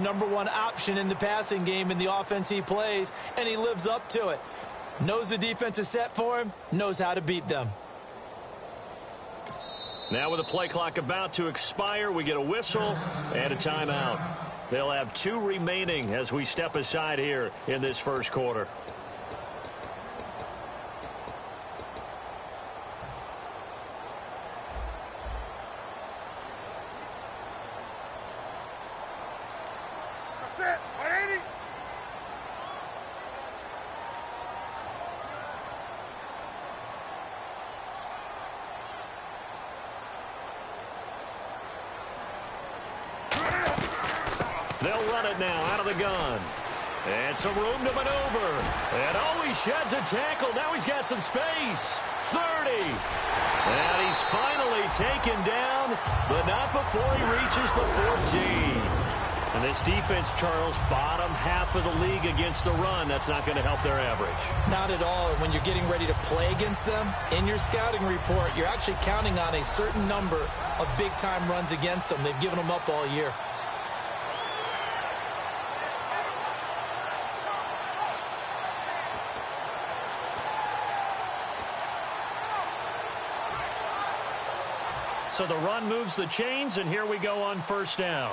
#1 option in the passing game in the offense he plays, and he lives up to it. Knows the defense is set for him, knows how to beat them. Now with the play clock about to expire, we get a whistle and a timeout. They'll have 2 remaining as we step aside here in this first quarter. They'll run it now out of the gun. And some room to maneuver. And oh, he sheds a tackle. Now he's got some space. 30. And he's finally taken down, but not before he reaches the 14. And this defense, Charles, bottom half of the league against the run. That's not going to help their average. Not at all. And when you're getting ready to play against them, in your scouting report, you're actually counting on a certain number of big-time runs against them. They've given them up all year. So the run moves the chains, and here we go on first down.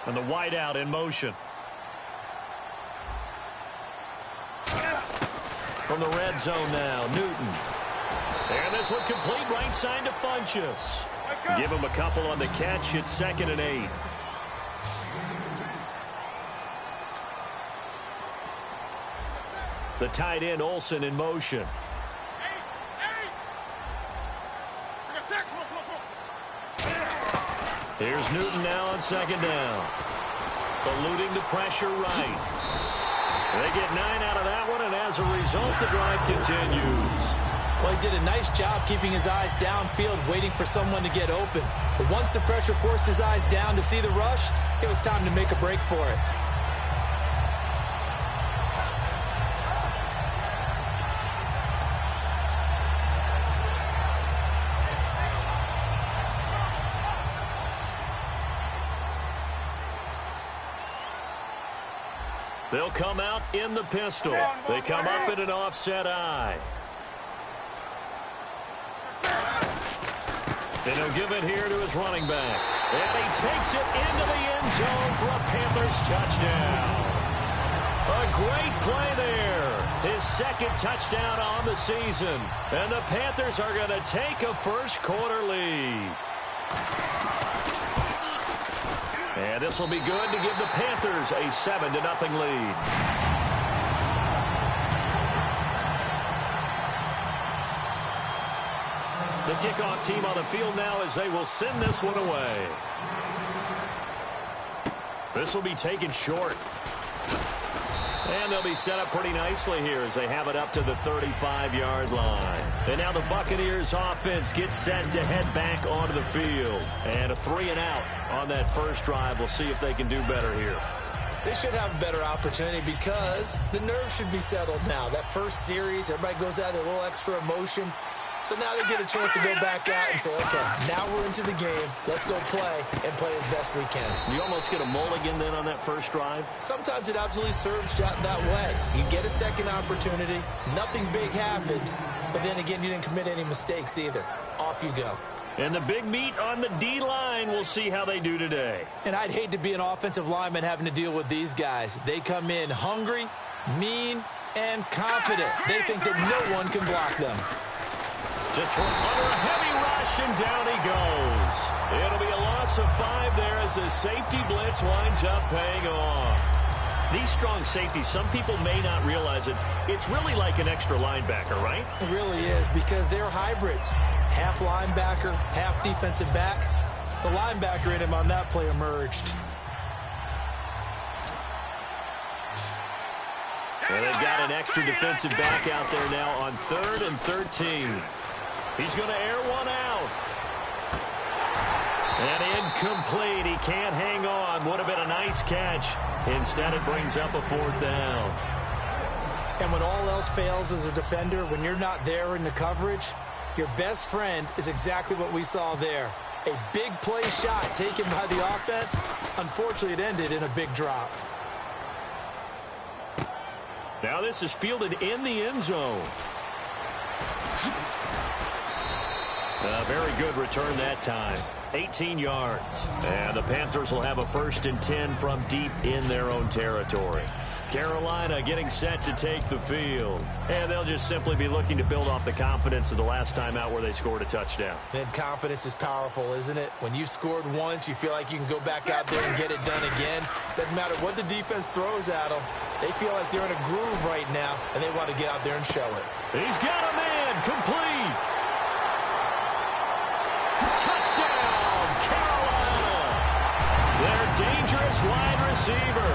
And the wide out in motion. From the red zone now, Newton. And this one complete right side to Funchess. Give him a couple on the catch. It's 2nd and 8. The tight end, Olsen, in motion. Here's Newton now on 2nd down. Eluding the pressure right. They get 9 out of that one, and as a result, the drive continues. Well, he did a nice job keeping his eyes downfield, waiting for someone to get open. But once the pressure forced his eyes down to see the rush, it was time to make a break for it. They'll come out in the pistol. They come up in an offset eye. And he'll give it here to his running back. And he takes it into the end zone for a Panthers touchdown. A great play there. His 2nd touchdown on the season. And the Panthers are going to take a first quarter lead. And this will be good to give the Panthers a 7-0 lead. The kickoff team on the field now as they will send this one away. This will be taken short. And they'll be set up pretty nicely here as they have it up to the 35-yard line. And now the Buccaneers offense gets set to head back onto the field. And a 3-and-out on that first drive. We'll see if they can do better here. They should have a better opportunity because the nerves should be settled now. That first series, everybody goes out with a little extra emotion. So now they get a chance to go back out and say, okay, now we're into the game. Let's go play and play as best we can. You almost get a mulligan then on that first drive? Sometimes it absolutely serves that way. You get a second opportunity. Nothing big happened. But then again, you didn't commit any mistakes either. Off you go. And the big meat on the D-line, we'll see how they do today. And I'd hate to be an offensive lineman having to deal with these guys. They come in hungry, mean, and confident. They think that no one can block them. Just from under a heavy rush, and down he goes. It'll be a loss of 5 there as the safety blitz winds up paying off. These strong safeties, some people may not realize it. It's really like an extra linebacker, right? It really is because they're hybrids. Half linebacker, half defensive back. The linebacker in him on that play emerged. And they've got an extra defensive back out there now on 3rd and 13. He's going to air one out. And incomplete. He can't hang on. Would have been a nice catch. Instead, it brings up a 4th down. And when all else fails as a defender, when you're not there in the coverage, Your best friend is exactly what we saw there. A big play shot taken by the offense. Unfortunately, it ended in a big drop. Now this is fielded in the end zone. A very good return that time. 18 yards. And the Panthers will have a 1st and 10 from deep in their own territory. Carolina getting set to take the field. And they'll just simply be looking to build off the confidence of the last time out where they scored a touchdown. And confidence is powerful, isn't it? When you've scored once, you feel like you can go back out there and get it done again. Doesn't matter what the defense throws at them. They feel like they're in a groove right now, and they want to get out there and show it. He's got a man. Complete. Touchdown, Carolina. Their dangerous wide receiver,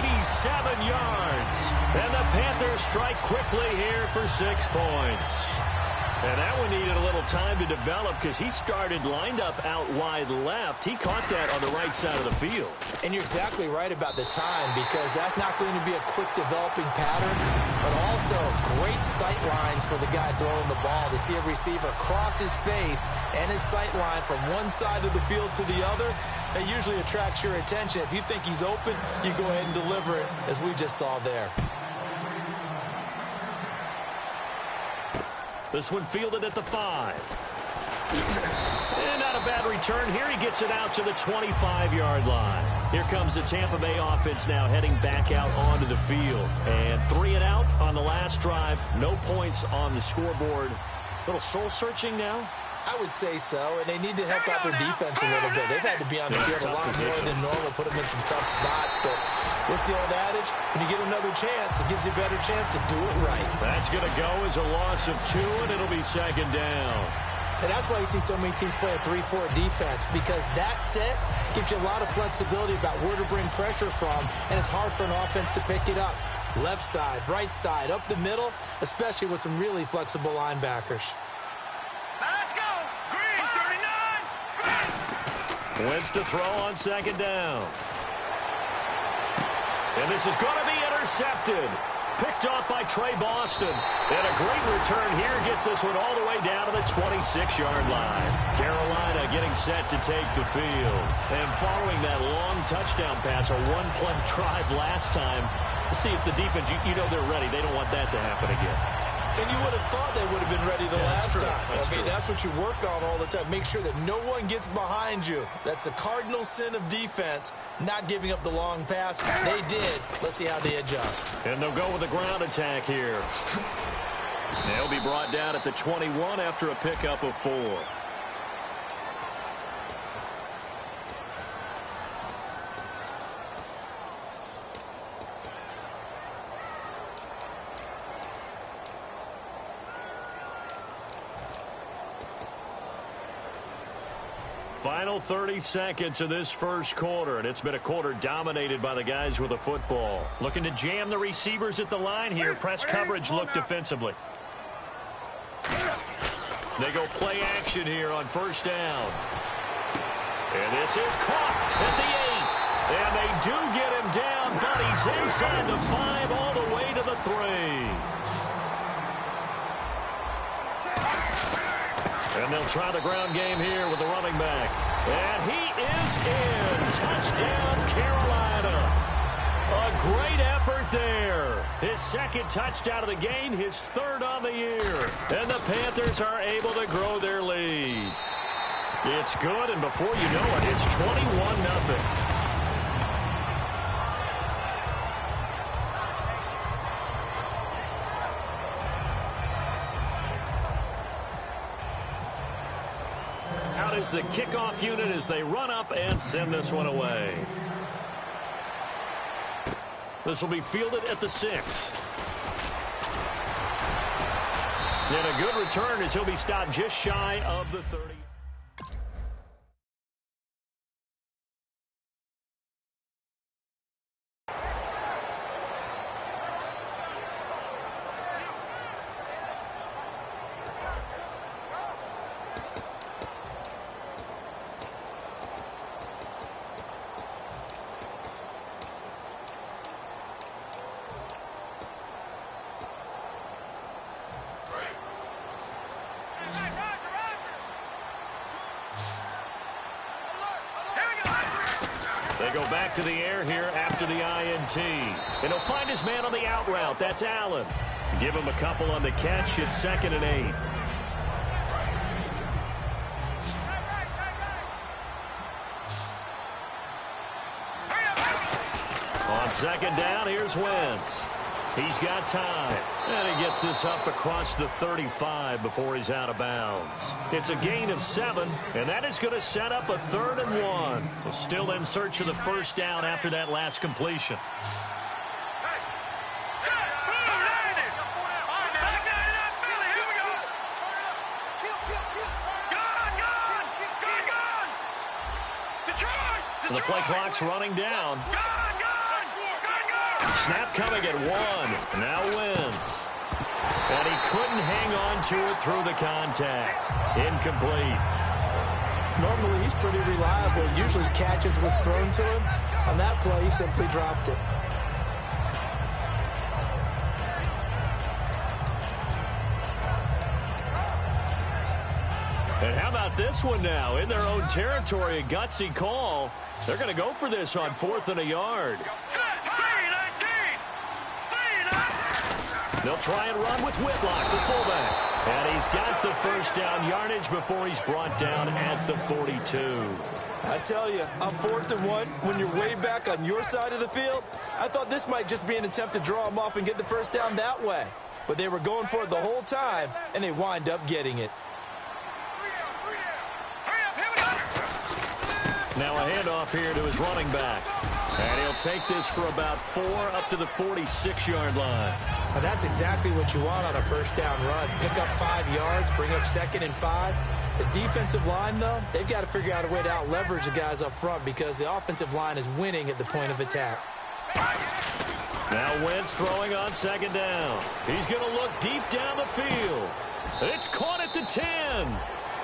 87 yards. And the Panthers strike quickly here for 6 points. And that one needed a little time to develop because he started lined up out wide left. He caught that on the right side of the field. And you're exactly right about the time because that's not going to be a quick developing pattern, but also great sight lines for the guy throwing the ball to see a receiver cross his face and his sight line from one side of the field to the other. That usually attracts your attention. If you think he's open, you go ahead and deliver it, as we just saw there. This one fielded at the 5. And not a bad return here. He gets it out to the 25-yard line. Here comes the Tampa Bay offense now heading back out onto the field. And 3 and out on the last drive. No points on the scoreboard. A little soul-searching now. I would say so, and they need to help out their defense a little bit. They've had to be on the field a lot more than normal, put them in some tough spots. But what's the old adage? When you get another chance, it gives you a better chance to do it right. That's going to go as a loss of 2, and it'll be 2nd down. And that's why you see so many teams play a 3-4 defense, because that set gives you a lot of flexibility about where to bring pressure from, and it's hard for an offense to pick it up. Left side, right side, up the middle, especially with some really flexible linebackers. Wentz to throw on 2nd down. And this is going to be intercepted. Picked off by Trey Boston. And a great return here gets this one all the way down to the 26-yard line. Carolina getting set to take the field. And following that long touchdown pass, a one-play drive last time, to see if the defense, you know they're ready. They don't want that to happen again. And you would have thought they would have been ready the last time. That's what you work on all the time. Make sure that no one gets behind you. That's the cardinal sin of defense, not giving up the long pass. They did. Let's see how they adjust. And they'll go with a ground attack here. They'll be brought down at the 21 after a pickup of 4. Final 30 seconds of this first quarter, and it's been a quarter dominated by the guys with the football. Looking to jam the receivers at the line here. Press coverage look defensively. They go play action here on 1st down. And this is caught at the 8. And they do get him down, but he's inside the 5 all the way to the 3. And they'll try the ground game here with the running back. And he is in. Touchdown, Carolina. A great effort there. His 2nd touchdown of the game, his 3rd on the year. And the Panthers are able to grow their lead. It's good, and before you know it, it's 21-0. Is the kickoff unit as they run up and send this one away. This will be fielded at the 6. And a good return as he'll be stopped just shy of the 30. They go back to the air here after the INT. And he'll find his man on the out route. That's Allen. Give him a couple on the catch. It's 2nd and 8. On 2nd down, here's Wentz. He's got time. And he gets this up across the 35 before he's out of bounds. It's a gain of 7, and that is going to set up a 3rd and 1. So still in search of the first down after that last completion. The play clock's running down. Snap coming at 1. Now Wentz. And he couldn't hang on to it through the contact. Incomplete. Normally he's pretty reliable. Usually catches what's thrown to him. On that play, he simply dropped it. And how about this one now? In their own territory, a gutsy call. They're going to go for this on 4th and a yard. They'll try and run with Whitlock, the fullback. And he's got the first down yardage before he's brought down at the 42. I tell you, on 4th and 1, when you're way back on your side of the field, I thought this might just be an attempt to draw him off and get the first down that way. But they were going for it the whole time, and they wind up getting it. Now a handoff here to his running back. And he'll take this for about 4 up to the 46-yard line. Now that's exactly what you want on a first down run. Pick up 5 yards, bring up 2nd and 5. The defensive line, though, they've got to figure out a way to out-leverage the guys up front because the offensive line is winning at the point of attack. Now Wentz throwing on 2nd down. He's going to look deep down the field. It's caught at the 10.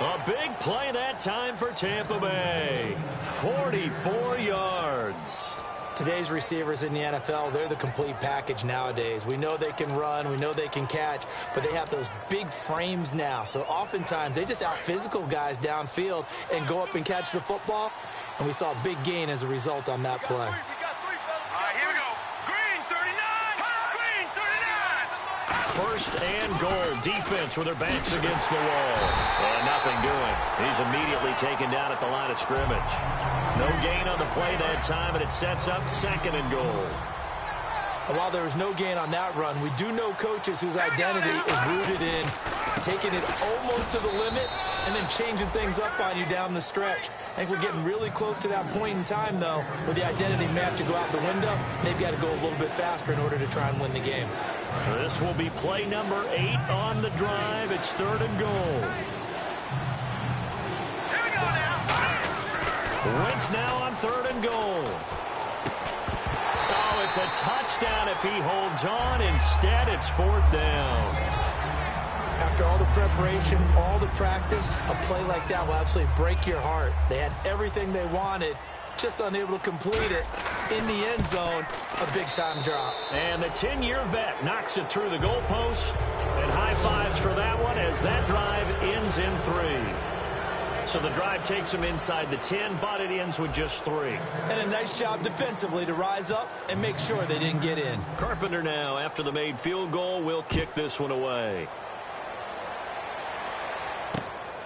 A big play that time for Tampa Bay. 44 yards. Today's receivers in the NFL, they're the complete package nowadays. We know they can run, we know they can catch, but they have those big frames now. So oftentimes they just out-physical guys downfield and go up and catch the football. And we saw a big gain as a result on that play. First and goal. Defense with their backs against the wall. And nothing doing. He's immediately taken down at the line of scrimmage. No gain on the play that time, and it sets up 2nd and goal. And while there was no gain on that run, we do know coaches whose identity is rooted in taking it almost to the limit and then changing things up on you down the stretch. I think we're getting really close to that point in time, though, where the identity may have to go out the window. They've got to go a little bit faster in order to try and win the game. This will be play number 8 on the drive. It's 3rd and goal. Wentz now on 3rd and goal. Oh, it's a touchdown if he holds on. Instead, it's 4th down. After all the preparation, all the practice, a play like that will absolutely break your heart. They had everything they wanted, just unable to complete it in the end zone. A big-time drop. And the 10-year vet knocks it through the goalpost. And high fives for that one as that drive ends in 3. So the drive takes them inside the 10, but it ends with just 3. And a nice job defensively to rise up and make sure they didn't get in. Carpenter now, after the made field goal, will kick this one away.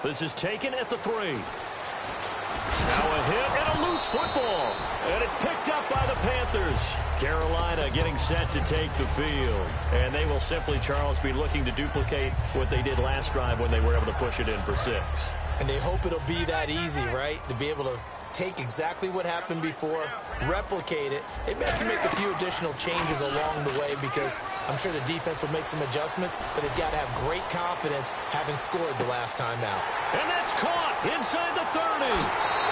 This is taken at the 3. Now a hit and a loose football. And it's picked up by the Panthers. Carolina getting set to take the field. And they will simply, Charles, be looking to duplicate what they did last drive when they were able to push it in for 6. And they hope it'll be that easy, right? To be able to take exactly what happened before, replicate it. They may have to make a few additional changes along the way because I'm sure the defense will make some adjustments, but they've got to have great confidence having scored the last time out. And that's caught inside the 30.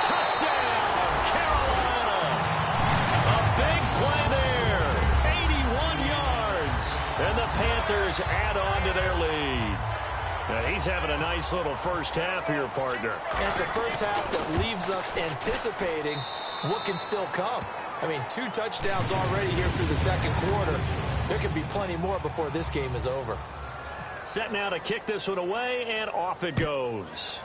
Touchdown, Carolina. A big play there. 81 yards. And the Panthers add on to their lead. Now he's having a nice little first half here, partner. And it's a first half that leaves us anticipating what can still come. I mean, 2 touchdowns already here through the 2nd quarter. There could be plenty more before this game is over. Set now to kick this one away, and off it goes.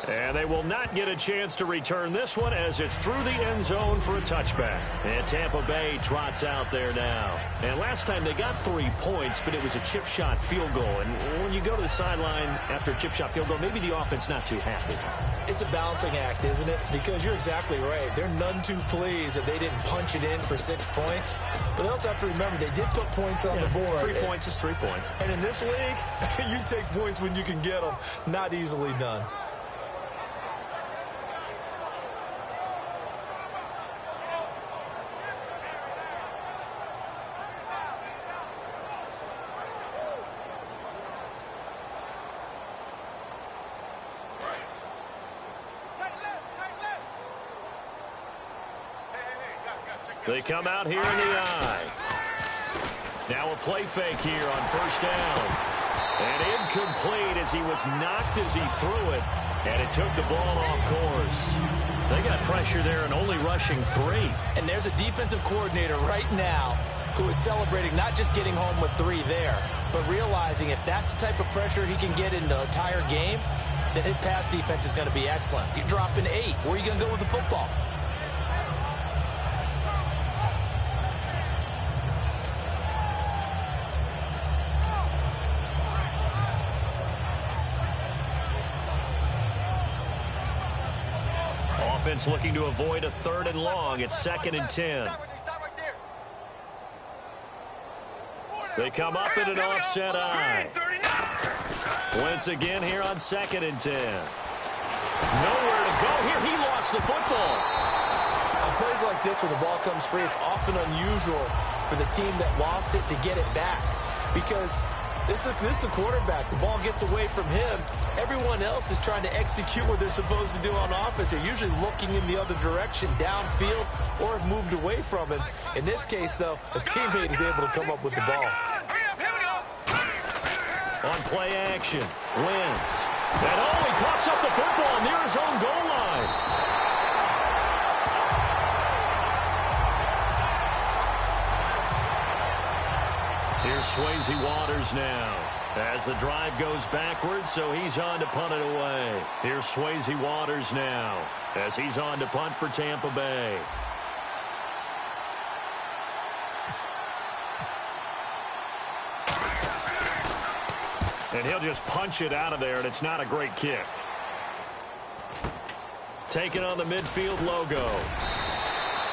And they will not get a chance to return this one as it's through the end zone for a touchback. And Tampa Bay trots out there now. And last time they got 3 points, but it was a chip shot field goal. And when you go to the sideline after a chip shot field goal, maybe the offense not too happy. It's a balancing act, isn't it? Because you're exactly right. They're none too pleased that they didn't punch it in for 6 points. But they also have to remember they did put points on the board. 3 points is 3 points. And in this league, you take points when you can get them. Not easily done. They come out here in the eye. Now a play fake here on first down. And incomplete as he was knocked as he threw it. And it took the ball off course. They got pressure there and only rushing 3. And there's a defensive coordinator right now who is celebrating not just getting home with 3 there, but realizing if that's the type of pressure he can get in the entire game, then his pass defense is going to be excellent. You're dropping 8. Where are you going to go with the football? Offense looking to avoid a 3rd and long. It's 2nd and 10. They come up in an offset eye. Wentz again here on 2nd and 10. Nowhere to go here. He lost the football. On plays like this where the ball comes free, it's often unusual for the team that lost it to get it back. Because this is the quarterback. The ball gets away from him. Everyone else is trying to execute what they're supposed to do on offense. They're usually looking in the other direction, downfield, or have moved away from it. In this case, though, a teammate is able to come up with the ball. On play action, Wentz. And he coughs up the football near his own goal line. Here's Swayze Waters now. As the drive goes backwards, so he's on to punt it away. Here's Swayze Waters now. As he's on to punt for Tampa Bay. And he'll just punch it out of there, and it's not a great kick. Taking on the midfield logo.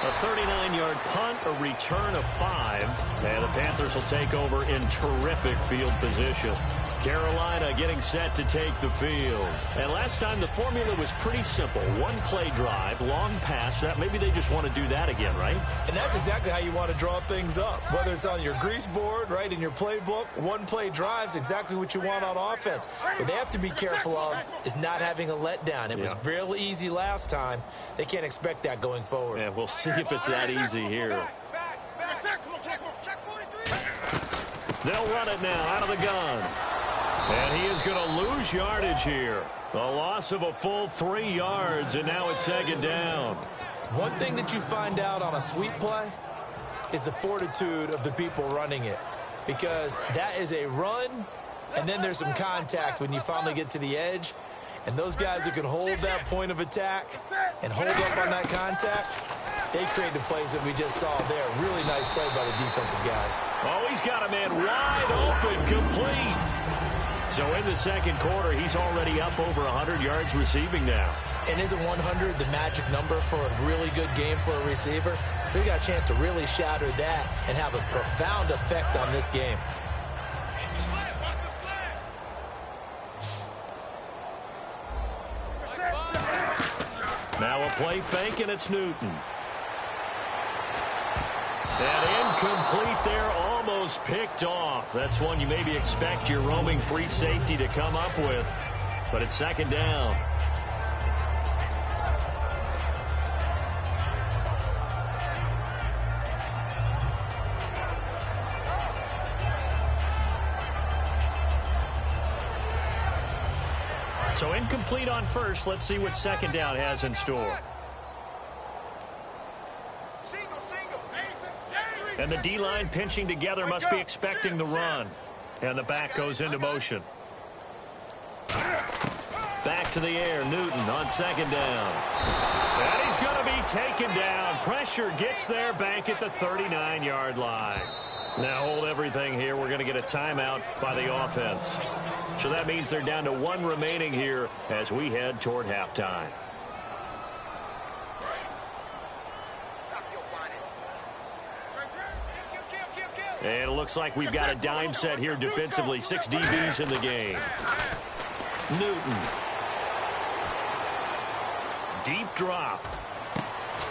A 39-yard punt, a return of 5. And the Panthers will take over in terrific field position. Carolina getting set to take the field. And last time the formula was pretty simple. 1 play drive, long pass. That maybe they just want to do that again, right? And that's exactly how you want to draw things up. Whether it's on your grease board, right, in your playbook, 1 play drive's exactly what you want on offense. What they have to be careful of is not having a letdown. It was real easy last time. They can't expect that going forward. Yeah, we'll see if it's that easy here. They'll run it now out of the gun. And he is going to lose yardage here. A loss of a full 3 yards, and now it's 2nd down. One thing that you find out on a sweep play is the fortitude of the people running it. Because that is a run, and then there's some contact when you finally get to the edge. And those guys who can hold that point of attack and hold up on that contact, they create the plays that we just saw there. Really nice play by the defensive guys. Oh, he's got a man wide open, complete. So in the 2nd quarter, he's already up over 100 yards receiving now. And isn't 100 the magic number for a really good game for a receiver? So he got a chance to really shatter that and have a profound effect on this game. Now a play fake, and it's Newton. And incomplete there, almost picked off. That's one you maybe expect your roaming free safety to come up with. But it's 2nd down. So incomplete on first. Let's see what 2nd down has in store. And the D-line pinching together, must be expecting the run. And the back goes into motion. Back to the air. Newton on second down. And he's going to be taken down. Pressure gets there back at the 39-yard line. Now hold everything here. We're going to get a timeout by the offense. So that means they're down to one remaining here as we head toward halftime. And it looks like we've got a dime set here defensively. 6 DBs in the game. Newton. Deep drop.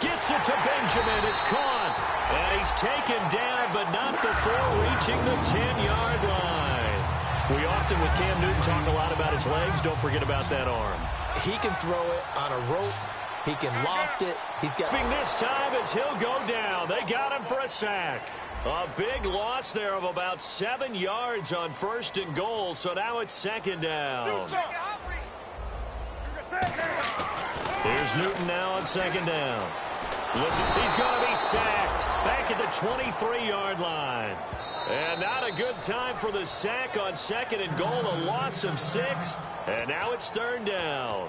Gets it to Benjamin. It's caught. And he's taken down, but not before reaching the 10-yard line. We often, with Cam Newton, talk a lot about his legs. Don't forget about that arm. He can throw it on a rope. He can loft it. He's got... This time as he'll go down. They got him for a sack. A big loss there of about 7 yards on 1st and goal, so now it's 2nd down. Here's Newton now on 2nd down. He's going to be sacked back at the 23-yard line. And not a good time for the sack on 2nd and goal, a loss of 6, and now it's 3rd down.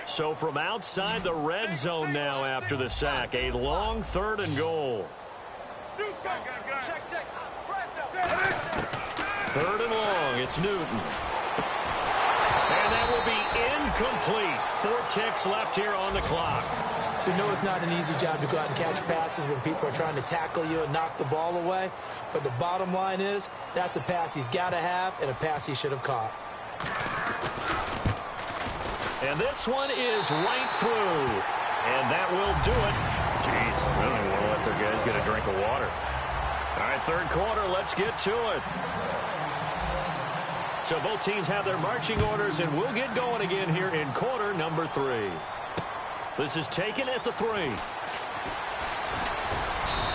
So from outside the red zone now after the sack, a long 3rd and goal. 3rd and long, it's Newton. And that will be incomplete. 4 ticks left here on the clock. You know it's not an easy job to go out and catch passes when people are trying to tackle you and knock the ball away. But the bottom line is, that's a pass he's got to have and a pass he should have caught. And this one is right through. And that will do it. Jeez, I don't even want to let their guys get a drink of water. All right, 3rd quarter, let's get to it. So both teams have their marching orders, and we'll get going again here in quarter number 3. This is taken at the 3.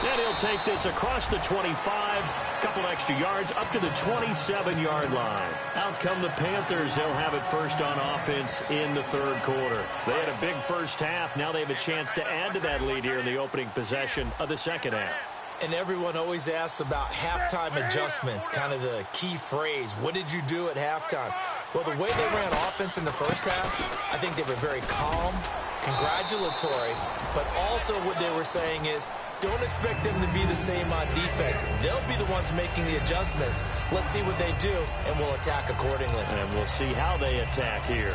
And he'll take this across the 25, a couple extra yards, up to the 27-yard line. Out come the Panthers. They'll have it first on offense in the 3rd quarter. They had a big first half. Now they have a chance to add to that lead here in the opening possession of the 2nd half. And everyone always asks about halftime adjustments, kind of the key phrase. What did you do at halftime? Well, the way they ran offense in the first half, I think they were very calm, congratulatory, but also what they were saying is, don't expect them to be the same on defense. They'll be the ones making the adjustments. Let's see what they do, and we'll attack accordingly. And we'll see how they attack here.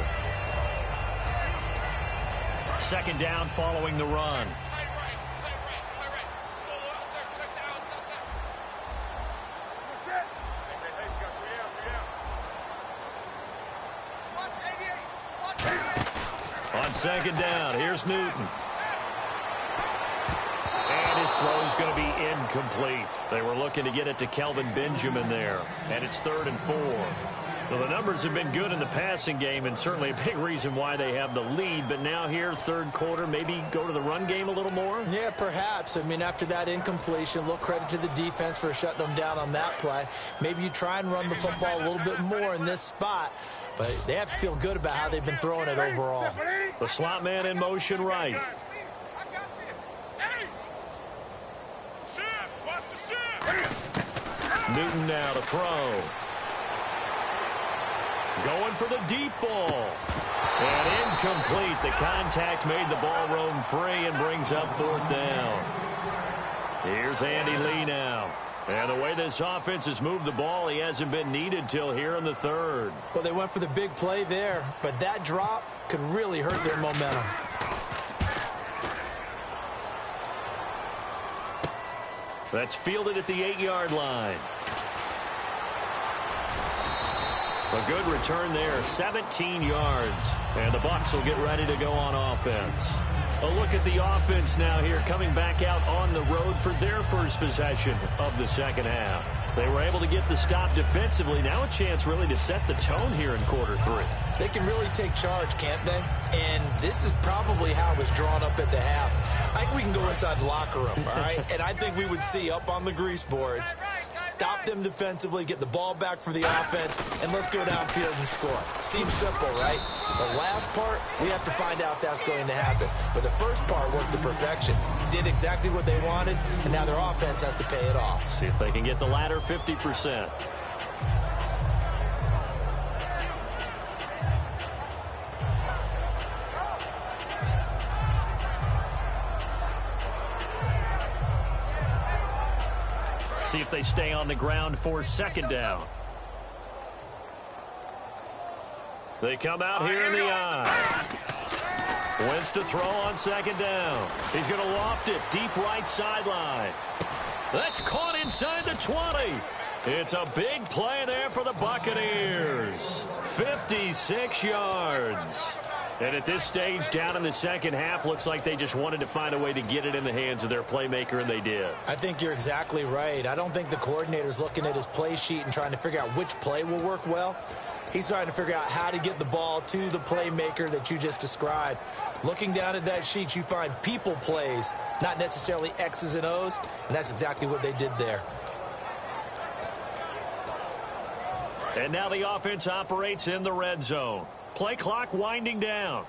2nd down following the run. On 2nd down, here's Newton. And his throw is going to be incomplete. They were looking to get it to Kelvin Benjamin there. And it's 3rd and 4. Well, the numbers have been good in the passing game, and certainly a big reason why they have the lead. But now here, 3rd quarter, maybe go to the run game a little more? Yeah, perhaps. I mean, after that incompletion, a little credit to the defense for shutting them down on that play. Maybe you try and run the football a little bit more in this spot. But they have to feel good about how they've been throwing it overall. The slot man in motion right. Newton now to throw. Going for the deep ball. And incomplete. The contact made the ball roam free and brings up 4th down. Here's Andy Lee now. And the way this offense has moved the ball, he hasn't been needed till here in the 3rd. Well, they went for the big play there, but that drop could really hurt their momentum. That's fielded at the 8-yard line. A good return there, 17 yards. And the Bucs will get ready to go on offense. A look at the offense now here, coming back out on the road for their first possession of the 2nd half. They were able to get the stop defensively. Now a chance really to set the tone here in quarter 3. They can really take charge, can't they? And this is probably how it was drawn up at the half. I think we can go inside the locker room, all right? And I think we would see up on the grease boards, stop them defensively, get the ball back for the offense, and let's go downfield and score. Seems simple, right? The last part, we have to find out that's going to happen. But the first part worked to perfection. Did exactly what they wanted, and now their offense has to pay it off. See if they can get the latter 50%. See if they stay on the ground for second down. They come out here in the eye. Wentz to throw on second down. He's going to loft it deep right sideline. That's caught inside the 20. It's a big play there for the Buccaneers. 56 yards. And at this stage, down in the second half, looks like they just wanted to find a way to get it in the hands of their playmaker, and they did. I think you're exactly right. I don't think the coordinator's looking at his play sheet and trying to figure out which play will work well. He's trying to figure out how to get the ball to the playmaker that you just described. Looking down at that sheet, you find people plays, not necessarily X's and O's, and that's exactly what they did there. And now the offense operates in the red zone. Play clock winding down.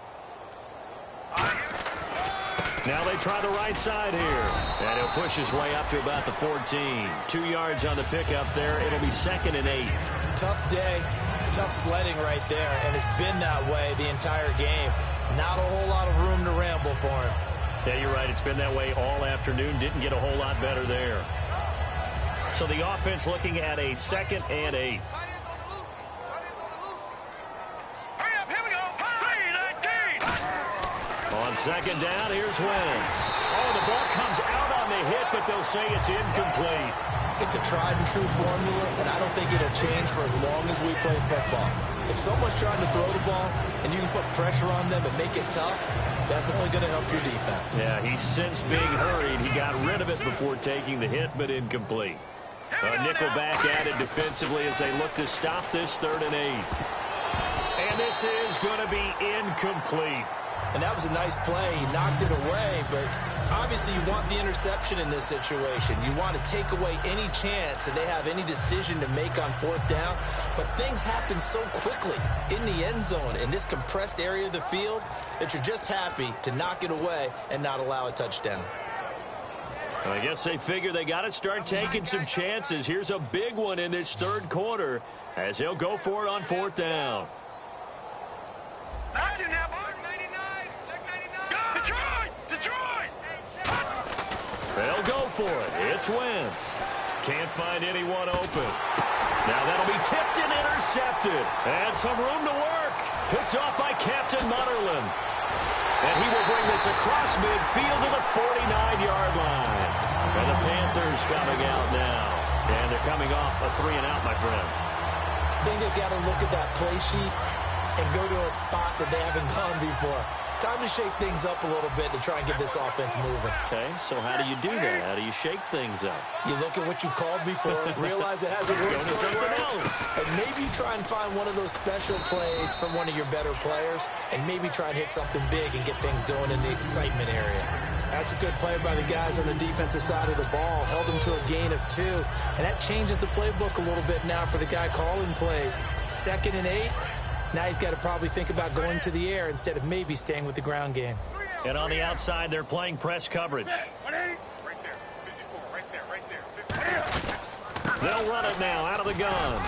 Now they try the right side here. And he'll push his way up to about the 14. 2 yards on the pickup there. It'll be 2nd and 8. Tough day, tough sledding right there, and it's been that way the entire game. Not a whole lot of room to ramble for him. Yeah, you're right. It's been that way all afternoon. Didn't get a whole lot better there. So the offense looking at a 2nd and 8. On second down, here's Wentz. Oh, the ball comes out on the hit, but they'll say it's incomplete. It's a tried-and-true formula, and I don't think it'll change for as long as we play football. If someone's trying to throw the ball and you can put pressure on them and make it tough, that's only going to help your defense. Yeah, he's since being hurried. He got rid of it before taking the hit, but incomplete. A nickel back added defensively as they look to stop this 3rd and 8. And this is going to be incomplete. And that was a nice play. He knocked it away, but obviously you want the interception in this situation. You want to take away any chance that they have any decision to make on 4th down. But things happen so quickly in the end zone in this compressed area of the field that you're just happy to knock it away and not allow a touchdown. I guess they figure they got to start taking some chances. Here's a big one in this 3rd quarter as he'll go for it on 4th down. They'll go for it. It's Wentz. Can't find anyone open. Now that'll be tipped and intercepted. And some room to work. Picked off by Captain Mutterland. And he will bring this across midfield to the 49-yard line. And the Panthers coming out now. And they're coming off a 3-and-out, my friend. I think they've got to look at that play sheet and go to a spot that they haven't gone before. Time to shake things up a little bit to try and get this offense moving. Okay, so how do you do that? How do you shake things up? You look at what you called before, realize it hasn't worked so something well, else. and maybe try and find one of those special plays from one of your better players, and maybe try and hit something big and get things going in the excitement area. That's a good play by the guys on the defensive side of the ball. Held them to a gain of 2, and that changes the playbook a little bit now for the guy calling plays. 2nd and 8. Now he's got to probably think about going to the air instead of maybe staying with the ground game. And on the outside, they're playing press coverage. They'll run it now out of the gun.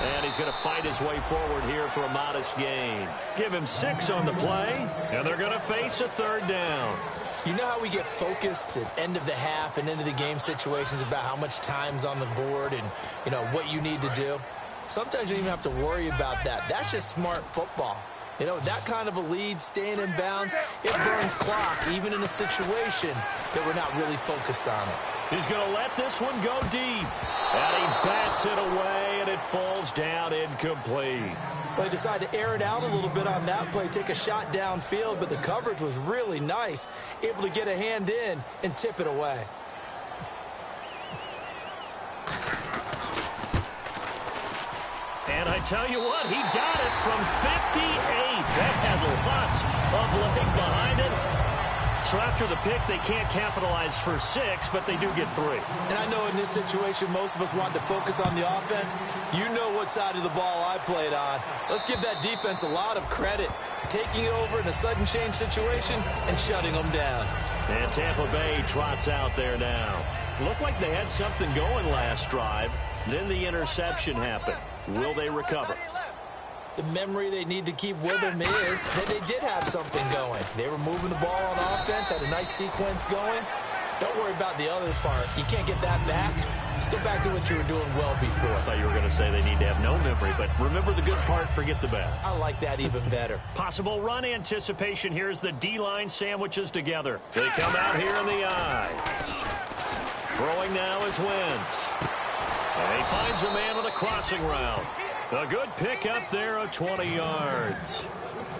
And he's going to fight his way forward here for a modest gain. Give him 6 on the play, and they're going to face a 3rd down. You know how we get focused at end of the half and end of the game situations about how much time's on the board and, you know, what you need to do? Sometimes you don't even have to worry about that. That's just smart football. You know, that kind of a lead, staying in bounds, it burns clock, even in a situation that we're not really focused on it. He's going to let this one go deep. And he bats it away, and it falls down incomplete. Well, he decided to air it out a little bit on that play, take a shot downfield, but the coverage was really nice, able to get a hand in and tip it away. And I tell you what, he got it from 58. That had lots of leg behind it. So after the pick, they can't capitalize for 6, but they do get 3. And I know in this situation, most of us want to focus on the offense. You know what side of the ball I played on. Let's give that defense a lot of credit, taking it over in a sudden change situation and shutting them down. And Tampa Bay trots out there now. Looked like they had something going last drive. Then the interception happened. Will they recover? The memory they need to keep with them is that they did have something going. They were moving the ball on offense, had a nice sequence going. Don't worry about the other part. You can't get that back. Let's go back to what you were doing well before. I thought you were going to say they need to have no memory, but remember the good part, forget the bad. I like that even better. Possible run anticipation. Here's the D-line sandwiches together. They come out here in the eye. Throwing now is Wentz. And he finds a man with a crossing route. A good pick up there of 20 yards.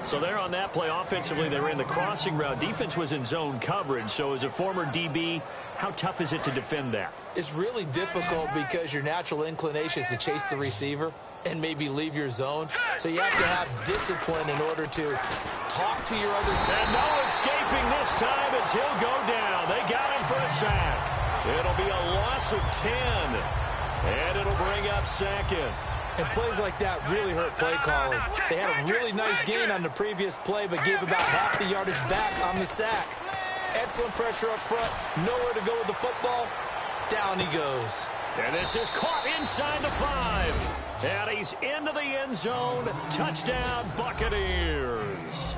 So there on that play, offensively, they ran the crossing route. Defense was in zone coverage. So as a former DB, how tough is it to defend that? It's really difficult because your natural inclination is to chase the receiver and maybe leave your zone. So you have to have discipline in order to talk to your other... And no escaping this time as he'll go down. They got him for a sack. It'll be a loss of 10. And it'll bring up second. And plays like that really hurt play calling. They had a really nice gain on the previous play, but gave about half the yardage back on the sack. Excellent pressure up front. Nowhere to go with the football. Down he goes. And this is caught inside the 5. And he's into the end zone. Touchdown, Buccaneers.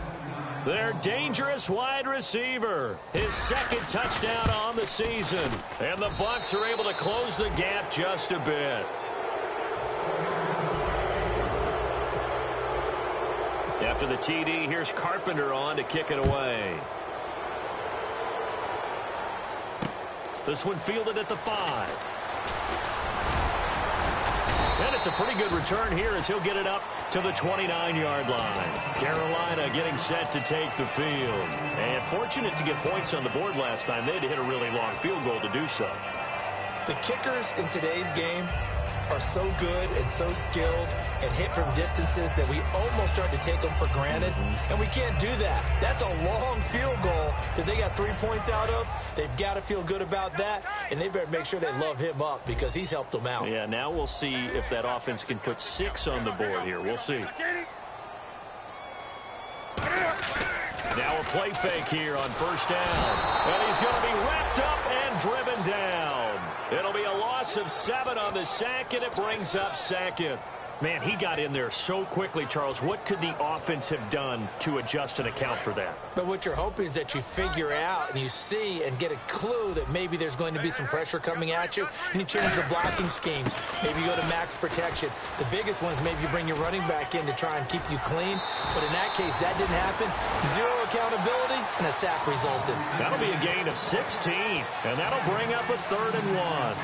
Their dangerous wide receiver. His second touchdown on the season. And the Bucs are able to close the gap just a bit. After the TD, here's Carpenter on to kick it away. This one fielded at the 5. And it's a pretty good return here as he'll get it up to the 29-yard line. Carolina getting set to take the field. And fortunate to get points on the board last time. They had to hit a really long field goal to do so. The kickers in today's game are so good and so skilled and hit from distances that we almost start to take them for granted. And we can't do that. That's a long field goal that they got 3 points out of. They've got to feel good about that, and they better make sure they love him up because he's helped them out. Yeah, now we'll see if that offense can put 6 on the board here. We'll see. Now a play fake here on first down. And he's going to be wrapped up and driven down. It'll be a loss of 7 on the sack, and it brings up second. Man, he got in there so quickly, Charles. What could the offense have done to adjust and account for that? But what you're hoping is that you figure out and you see and get a clue that maybe there's going to be some pressure coming at you, and you change the blocking schemes. Maybe you go to max protection. The biggest one is maybe you bring your running back in to try and keep you clean. But in that case, that didn't happen. 0 accountability, and a sack resulted. That'll be a gain of 16, and that'll bring up a 3rd and 1.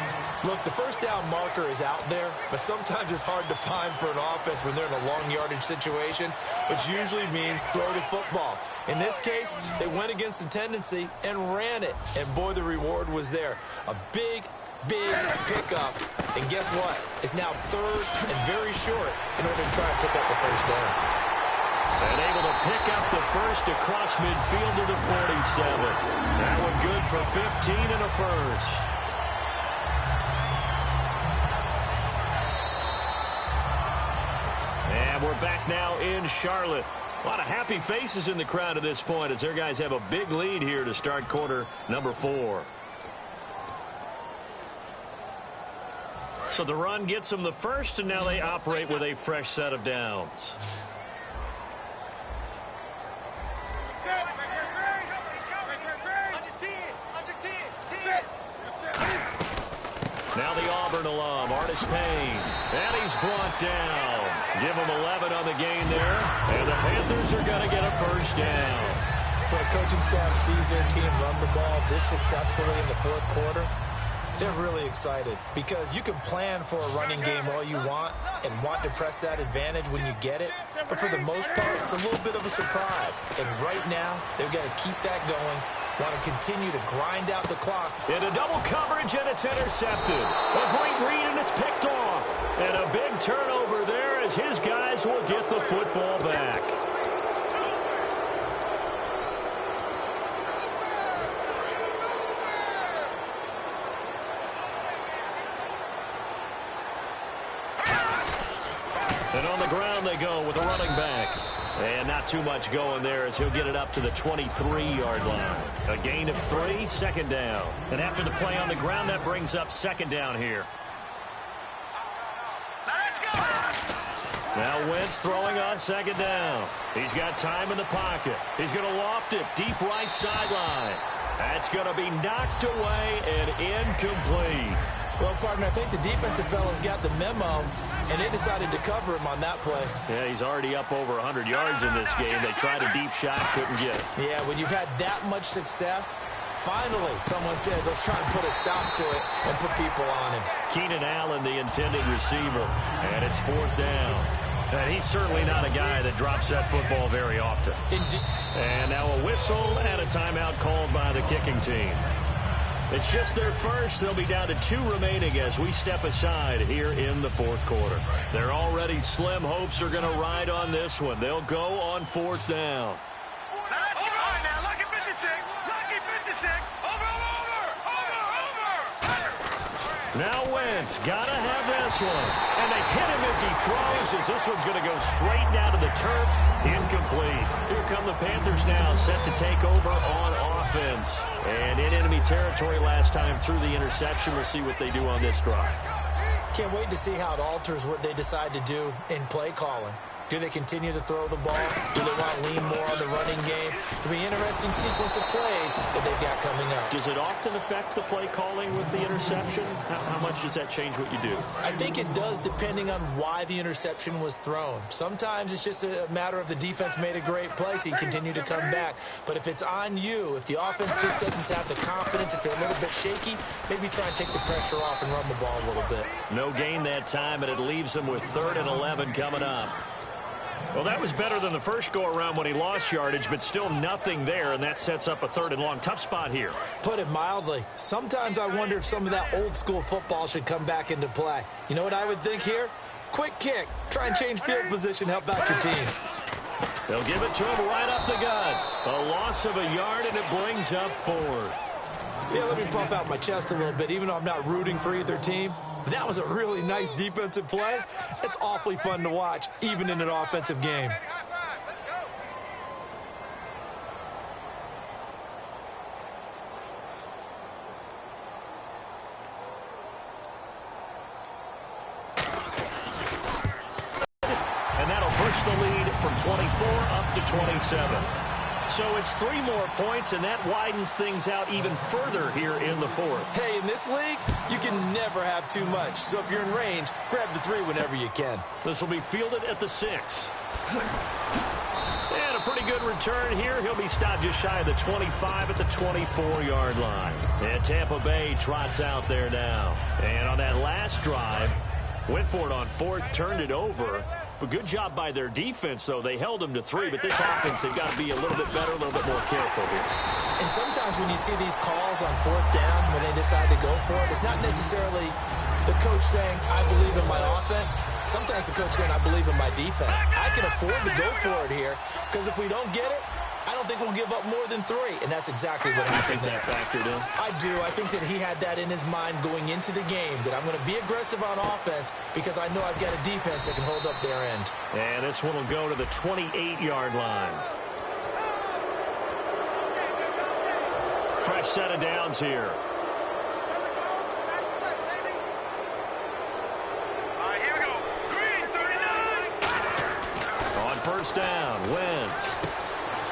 Look, the first down marker is out there, but sometimes it's hard to find for an offense when they're in a long yardage situation, which usually means throw the football. In this case, they went against the tendency and ran it, and boy, the reward was there. A big pickup, and guess what? It's now 3rd and very short in order to try and pick up the first down. And able to pick up the first across midfield to the 47. That one good for 15 and a first. And we're back now in Charlotte. A lot of happy faces in the crowd at this point as their guys have a big lead here to start quarter number 4. So the run gets them the first, and now they operate with a fresh set of downs. Now the Auburn alum, Artis Payne. And he's brought down. Give him 11 on the gain there. And the Panthers are going to get a first down. When a coaching staff sees their team run the ball this successfully in the 4th quarter, they're really excited because you can plan for a running game all you want and want to press that advantage when you get it. But for the most part, it's a little bit of a surprise. And right now, they've got to keep that going. Want to continue to grind out the clock. Into double coverage, and it's intercepted. A great read, and it's picked off. And a big turnover there as his guys will get the football back. And on the ground they go with a running back. And not too much going there as he'll get it up to the 23-yard line. A gain of 3, second down. And after the play on the ground, that brings up second down here. Now Wentz throwing on second down. He's got time in the pocket. He's going to loft it deep right sideline. That's going to be knocked away and incomplete. Well, partner, I think the defensive fellas got the memo, and they decided to cover him on that play. Yeah, he's already up over 100 yards in this game. They tried a deep shot, couldn't get it. Yeah, when you've had that much success, finally someone said, let's try and put a stop to it and put people on him. Keenan Allen, the intended receiver, and it's fourth down. And he's certainly not a guy that drops that football very often. Indeed. And now a whistle and a timeout called by the kicking team. It's just their first. They'll be down to 2 remaining as we step aside here in the fourth quarter. They're already slim hopes are going to ride on this one. They'll go on fourth down. Now Wentz got to have this one. And they hit him as he throws as this one's going to go straight down to the turf. Incomplete. Here come the Panthers now set to take over on offense. And in enemy territory last time through the interception. We'll see what they do on this drive. Can't wait to see how it alters what they decide to do in play calling. Do they continue to throw the ball? Do they want to lean more on the running game? It'll be an interesting sequence of plays that they've got coming up. Does it often affect the play calling with the interception? How much does that change what you do? I think it does depending on why the interception was thrown. Sometimes it's just a matter of the defense made a great play, so you continue to come back. But if it's on you, if the offense just doesn't have the confidence, if they're a little bit shaky, maybe try and take the pressure off and run the ball a little bit. No gain that time, and it leaves them with 3rd and 11 coming up. Well, that was better than the first go-around when he lost yardage, but still nothing there, and that sets up a 3rd and long. Tough spot here. Put it mildly. Sometimes I wonder if some of that old-school football should come back into play. You know what I would think here? Quick kick. Try and change field position. Help out your team. They'll give it to him right off the gut. A loss of a yard, and it brings up 4th. Yeah, let me puff out my chest a little bit, even though I'm not rooting for either team. But that was a really nice defensive play. It's awfully fun to watch, even in an offensive game. And that'll push the lead from 24 up to 27. So it's 3 more points, and that widens things out even further here in the 4th. Hey, in this league, you can never have too much. So if you're in range, grab the 3 whenever you can. This will be fielded at the 6. And a pretty good return here. He'll be stopped just shy of the 25 at the 24-yard line. And Tampa Bay trots out there now. And on that last drive, went for it on 4th, turned it over. But good job by their defense, though. They held them to 3, but this offense, they've got to be a little bit better, a little bit more careful here. And sometimes when you see these calls on 4th down, when they decide to go for it, it's not necessarily the coach saying, I believe in my offense. Sometimes the coach saying, I believe in my defense. I can afford to go for it here, because if we don't get it, I don't think we'll give up more than 3. And that's exactly what happened there. You think that factored in? I do. I think that he had that in his mind going into the game, that I'm going to be aggressive on offense because I know I've got a defense that can hold up their end. And this one will go to the 28-yard line. Fresh set of downs here. Here we go. Green, 39. On first down, Wentz.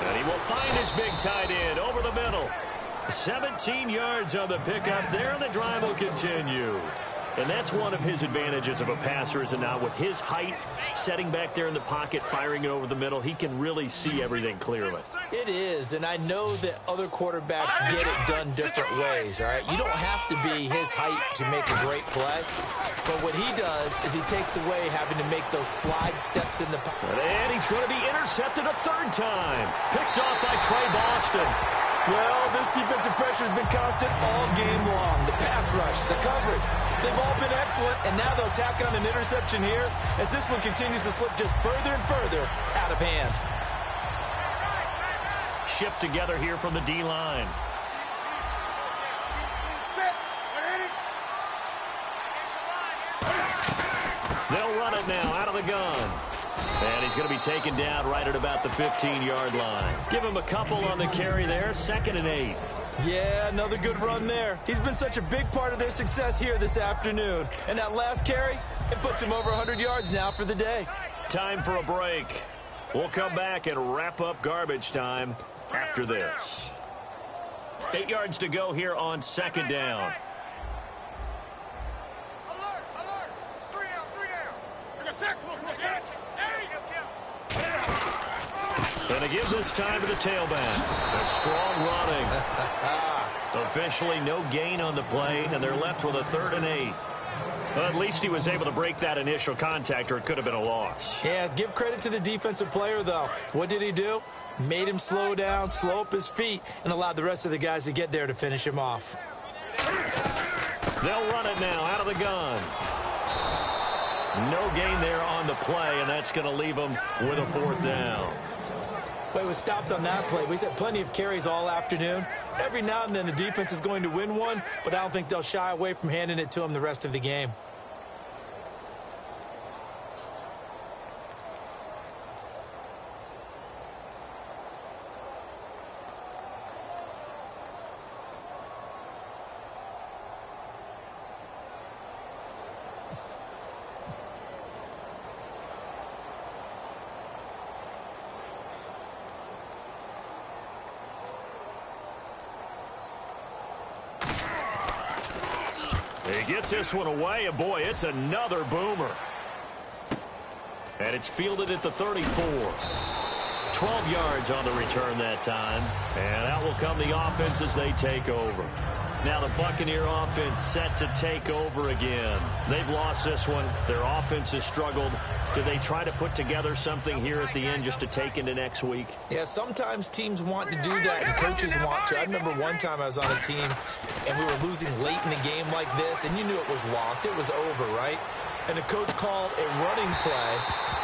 And he will find his big tight end over the middle. 17 yards on the pickup there, and the drive will continue. And that's one of his advantages of a passer, is it not? With his height, setting back there in the pocket, firing it over the middle, he can really see everything clearly. It is, and I know that other quarterbacks get it done different ways, all right? You don't have to be his height to make a great play, but what he does is he takes away having to make those slide steps in the pocket. And he's going to be intercepted a 3rd time. Picked off by Trey Boston. Well, this defensive pressure has been constant all game long. The pass rush, the coverage, they've all been excellent, and now they'll tack on an interception here as this one continues to slip just further and further out of hand. Shift together here from the D-line. They'll run it now out of the gun. And he's going to be taken down right at about the 15-yard line. Give him a couple on the carry there, 2nd and 8. Yeah, another good run there. He's been such a big part of their success here this afternoon. And that last carry, it puts him over 100 yards now for the day. Time for a break. We'll come back and wrap up garbage time after this. 8 yards to go here on 2nd down. And to give this time to the tailback. A strong running. Officially no gain on the play, and they're left with a 3rd and 8. Well, at least he was able to break that initial contact, or it could have been a loss. Yeah, give credit to the defensive player, though. What did he do? Made him slow down, slow up his feet, and allowed the rest of the guys to get there to finish him off. They'll run it now out of the gun. No gain there on the play, and that's going to leave them with a 4th down. But it was stopped on that play. We've had plenty of carries all afternoon. Every now and then the defense is going to win one, but I don't think they'll shy away from handing it to him the rest of the game. He gets this one away, and boy, it's another boomer. And it's fielded at the 34. 12 yards on the return that time. And out will come the offense as they take over. Now the Buccaneer offense set to take over again. They've lost this one. Their offense has struggled. Do they try to put together something here at the end just to take into next week? Yeah, sometimes teams want to do that and coaches want to. I remember one time I was on a team and we were losing late in the game like this, and you knew it was lost. It was over, right? And the coach called a running play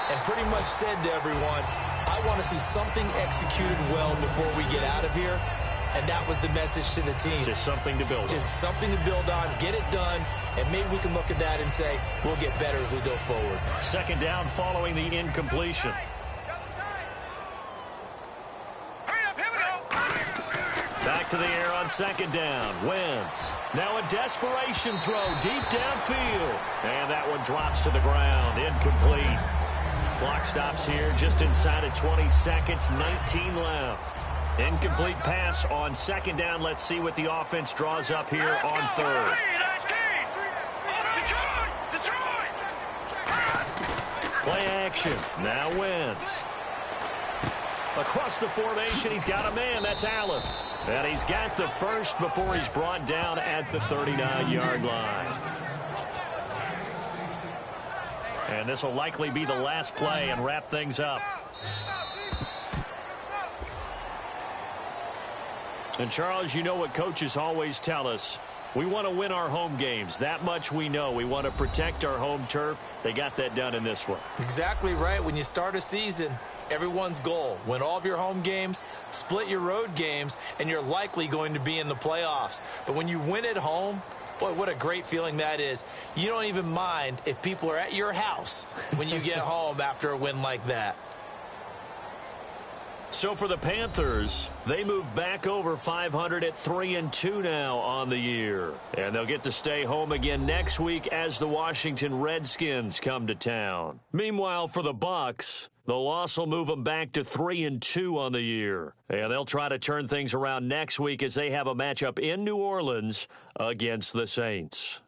and pretty much said to everyone, I want to see something executed well before we get out of here. And that was the message to the team. Just something to build on. Just something to build on, get it done, and maybe we can look at that and say, we'll get better as we go forward. 2nd down following the incompletion. Back to the air on 2nd down. Wentz. Now a desperation throw deep downfield. And that one drops to the ground. Incomplete. Clock stops here just inside of 20 seconds. 19 left. Incomplete pass on 2nd down. Let's see what the offense draws up here on 3rd. Play action. Now Wentz. Across the formation, he's got a man. That's Allen. And he's got the first before he's brought down at the 39-yard line. And this will likely be the last play and wrap things up. And, Charles, you know what coaches always tell us. We want to win our home games. That much we know. We want to protect our home turf. They got that done in this one. Exactly right. When you start a season, everyone's goal, win all of your home games, split your road games, and you're likely going to be in the playoffs. But when you win at home, boy, what a great feeling that is. You don't even mind if people are at your house when you get home after a win like that. So for the Panthers, they move back over 500 at 3-2 now on the year. And they'll get to stay home again next week as the Washington Redskins come to town. Meanwhile, for the Bucs, the loss will move them back to 3-2 on the year. And they'll try to turn things around next week as they have a matchup in New Orleans against the Saints.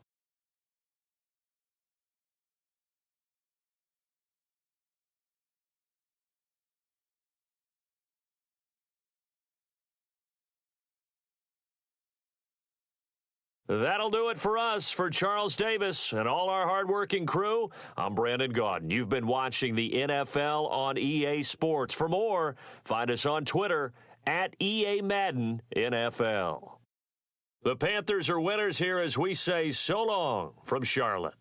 That'll do it for us. For Charles Davis and all our hardworking crew, I'm Brandon Gaudin. You've been watching the NFL on EA Sports. For more, find us on Twitter at EA Madden NFL. The Panthers are winners here as we say so long from Charlotte.